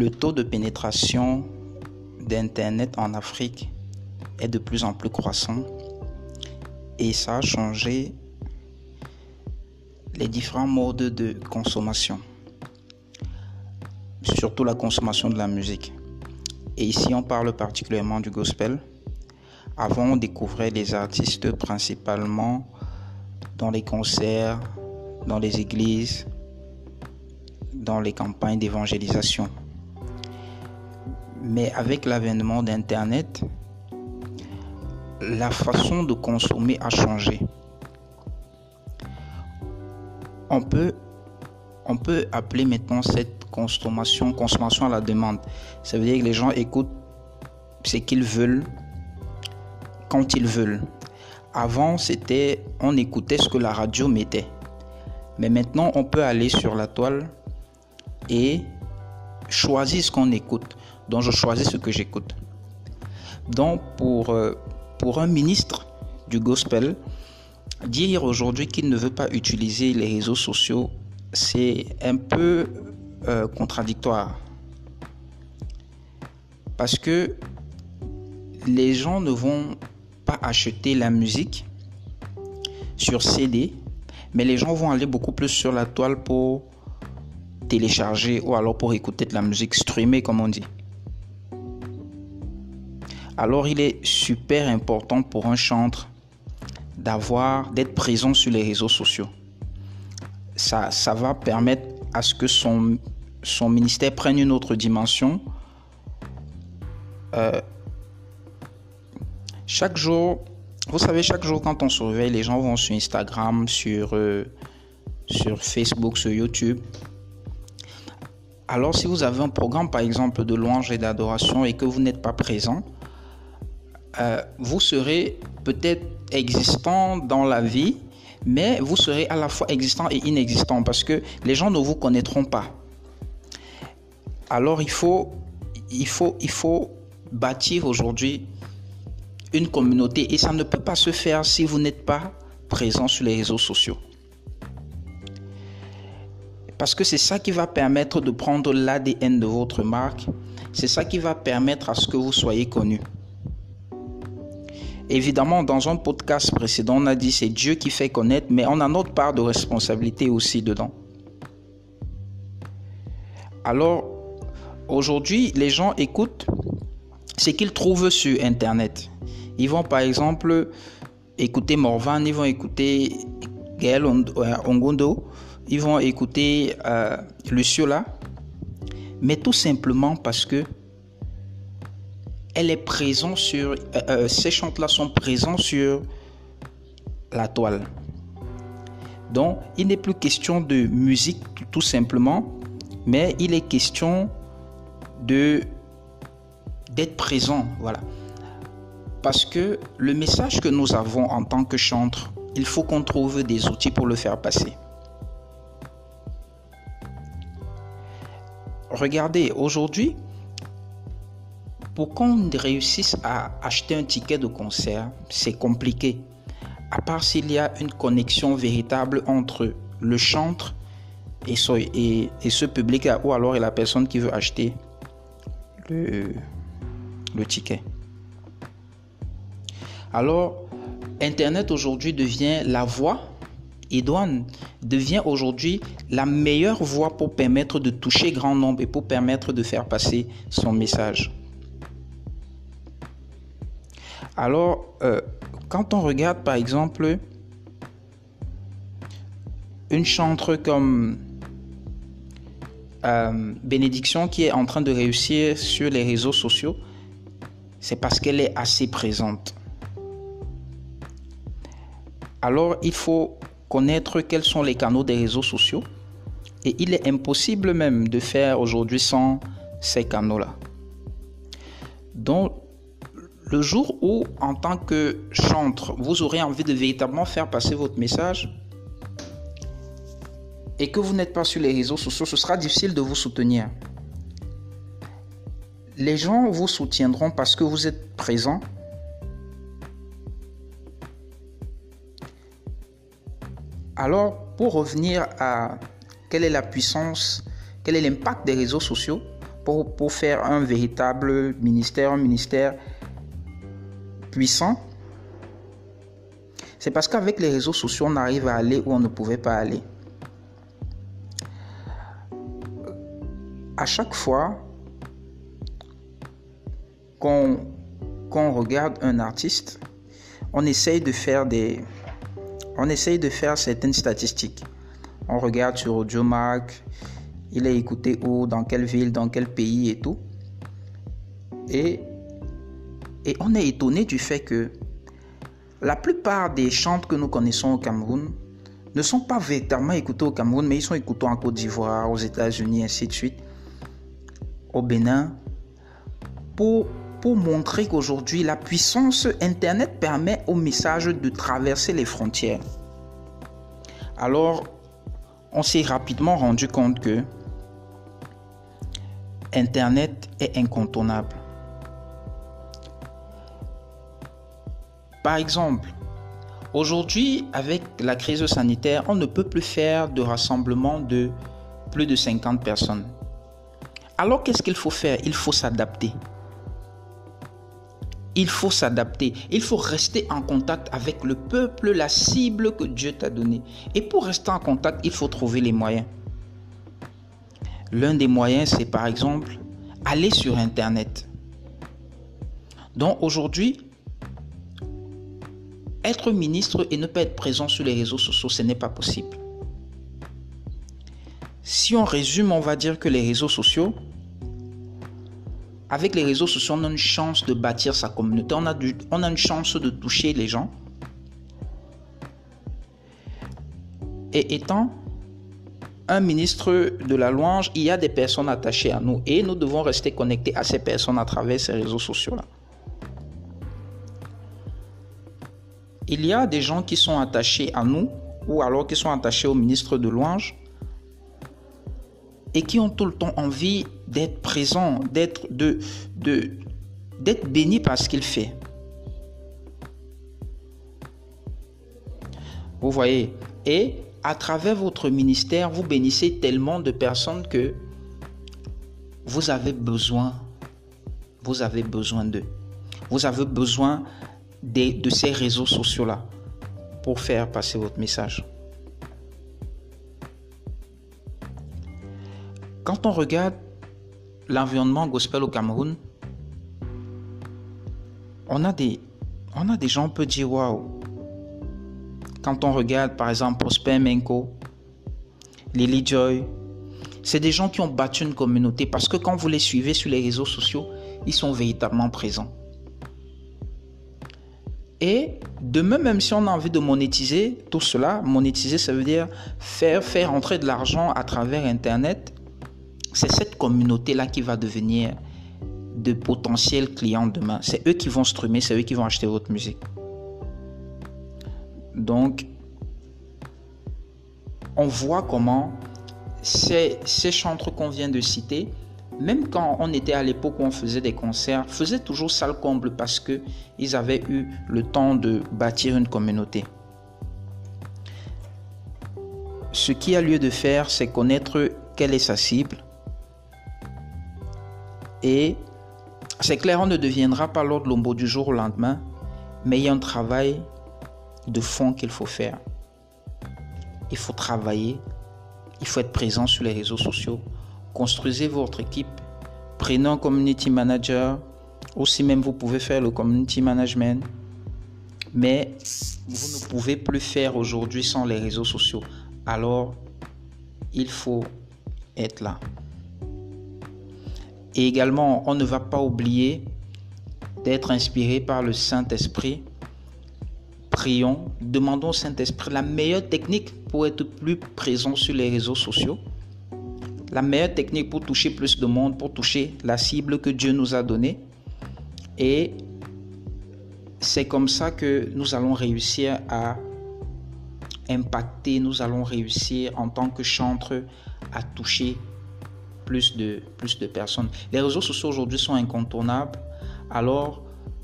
Le taux de pénétration d'Internet en Afrique est de plus en plus croissant et ça a changé les différents modes de consommation, surtout la consommation de la musique. Et ici, on parle particulièrement du gospel. Avant, on découvrait les artistes principalement dans les concerts, dans les églises, dans les campagnes d'évangélisation. Mais avec l'avènement d'Internet, la façon de consommer a changé. On peut appeler maintenant cette consommation à la demande. Ça veut dire que les gens écoutent ce qu'ils veulent, quand ils veulent. Avant, on écoutait ce que la radio mettait. Mais maintenant, on peut aller sur la toile et choisir ce qu'on écoute. Donc, je choisis ce que j'écoute. Donc, pour un ministre du gospel, dire aujourd'hui qu'il ne veut pas utiliser les réseaux sociaux, c'est un peu contradictoire. Parce que les gens ne vont pas acheter la musique sur CD, mais les gens vont aller beaucoup plus sur la toile pour télécharger ou alors pour écouter de la musique streamée, comme on dit. Alors, il est super important pour un chantre d'être présent sur les réseaux sociaux. Ça va permettre à ce que son ministère prenne une autre dimension. Chaque jour, vous savez, chaque jour quand on se réveille, les gens vont sur Instagram, sur Facebook, sur YouTube. Alors, si vous avez un programme, par exemple, de louange et d'adoration et que vous n'êtes pas présent, vous serez peut-être existant dans la vie, mais vous serez à la fois existant et inexistant parce que les gens ne vous connaîtront pas. Alors, il faut bâtir aujourd'hui une communauté et ça ne peut pas se faire si vous n'êtes pas présent sur les réseaux sociaux. Parce que c'est ça qui va permettre de prendre l'ADN de votre marque. C'est ça qui va permettre à ce que vous soyez connu. Évidemment, dans un podcast précédent, on a dit c'est Dieu qui fait connaître, mais on a notre part de responsabilité aussi dedans. Alors, aujourd'hui, les gens écoutent ce qu'ils trouvent sur Internet. Ils vont par exemple écouter Morvan, ils vont écouter Gaël Ongondo, ils vont écouter Luciola, mais tout simplement parce que elle est présente sur ces chants-là sont présents sur la toile. Donc, il n'est plus question de musique tout simplement, mais il est question d'être présent, voilà. Parce que le message que nous avons en tant que chantre, il faut qu'on trouve des outils pour le faire passer. Regardez, aujourd'hui, pour qu'on réussisse à acheter un ticket de concert, c'est compliqué. À part s'il y a une connexion véritable entre le chantre et ce public ou alors la personne qui veut acheter le ticket. Alors, Internet aujourd'hui devient la voie idoine, devient aujourd'hui la meilleure voie pour permettre de toucher grand nombre et pour permettre de faire passer son message. Alors, quand on regarde par exemple une chanteuse comme Bénédiction qui est en train de réussir sur les réseaux sociaux, c'est parce qu'elle est assez présente. Alors, il faut connaître quels sont les canaux des réseaux sociaux et il est impossible même de faire aujourd'hui sans ces canaux-là. Donc, le jour où, en tant que chantre, vous aurez envie de véritablement faire passer votre message et que vous n'êtes pas sur les réseaux sociaux, ce sera difficile de vous soutenir. Les gens vous soutiendront parce que vous êtes présent. Alors, pour revenir à quelle est la puissance, quel est l'impact des réseaux sociaux, pour faire un véritable ministère, un ministère puissant, c'est parce qu'avec les réseaux sociaux, on arrive à aller où on ne pouvait pas aller. À chaque fois qu'on regarde un artiste, on essaye de faire certaines statistiques. On regarde sur Audiomack, il est écouté où, dans quelle ville, dans quel pays et tout. Et on est étonné du fait que la plupart des chants que nous connaissons au Cameroun ne sont pas véritablement écoutés au Cameroun, mais ils sont écoutés en Côte d'Ivoire, aux États-Unis, ainsi de suite, au Bénin, pour montrer qu'aujourd'hui, la puissance Internet permet au message de traverser les frontières. Alors, on s'est rapidement rendu compte que Internet est incontournable. Par exemple, aujourd'hui, avec la crise sanitaire, on ne peut plus faire de rassemblement de plus de 50 personnes. Alors, qu'est-ce qu'il faut faire? Il faut s'adapter. Il faut s'adapter. Il faut rester en contact avec le peuple, la cible que Dieu t'a donnée. Et pour rester en contact, il faut trouver les moyens. L'un des moyens, c'est par exemple aller sur Internet. Donc aujourd'hui, être ministre et ne pas être présent sur les réseaux sociaux, ce n'est pas possible. Si on résume, on va dire que les réseaux sociaux, avec les réseaux sociaux, on a une chance de bâtir sa communauté, on a une chance de toucher les gens. Et étant un ministre de la louange, il y a des personnes attachées à nous et nous devons rester connectés à ces personnes à travers ces réseaux sociaux-là. Il y a des gens qui sont attachés à nous ou alors qui sont attachés au ministre de louange et qui ont tout le temps envie d'être présents, d'être bénis par ce qu'il fait. Vous voyez, et à travers votre ministère, vous bénissez tellement de personnes que vous avez besoin d'eux. Vous avez besoin de ces réseaux sociaux-là pour faire passer votre message. Quand on regarde l'environnement gospel au Cameroun, on a des gens, on peut dire waouh. Quand on regarde par exemple Prosper Menko, Lily Joy, c'est des gens qui ont battu une communauté parce que quand vous les suivez sur les réseaux sociaux, ils sont véritablement présents. Et demain, même si on a envie de monétiser tout cela, monétiser, ça veut dire faire entrer de l'argent à travers Internet. C'est cette communauté-là qui va devenir de potentiels clients demain. C'est eux qui vont streamer, c'est eux qui vont acheter votre musique. Donc, on voit comment ces chantres qu'on vient de citer, même quand on était à l'époque où on faisait des concerts, faisaient toujours salle comble parce qu'ils avaient eu le temps de bâtir une communauté. Ce qui a lieu de faire, c'est connaître quelle est sa cible. Et c'est clair, on ne deviendra pas Lord Lombo du jour au lendemain, mais il y a un travail de fond qu'il faut faire. Il faut travailler, il faut être présent sur les réseaux sociaux. Construisez votre équipe, prenez un community manager, aussi même vous pouvez faire le community management, mais vous ne pouvez plus faire aujourd'hui sans les réseaux sociaux. Alors, il faut être là. Et également, on ne va pas oublier d'être inspiré par le Saint-Esprit. Prions, demandons au Saint-Esprit la meilleure technique pour être plus présent sur les réseaux sociaux. La meilleure technique pour toucher plus de monde, pour toucher la cible que Dieu nous a donnée. Et c'est comme ça que nous allons réussir à impacter, nous allons réussir en tant que chantre à toucher plus de personnes. Les réseaux sociaux aujourd'hui sont incontournables. Alors,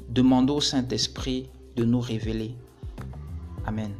demandons au Saint-Esprit de nous révéler. Amen.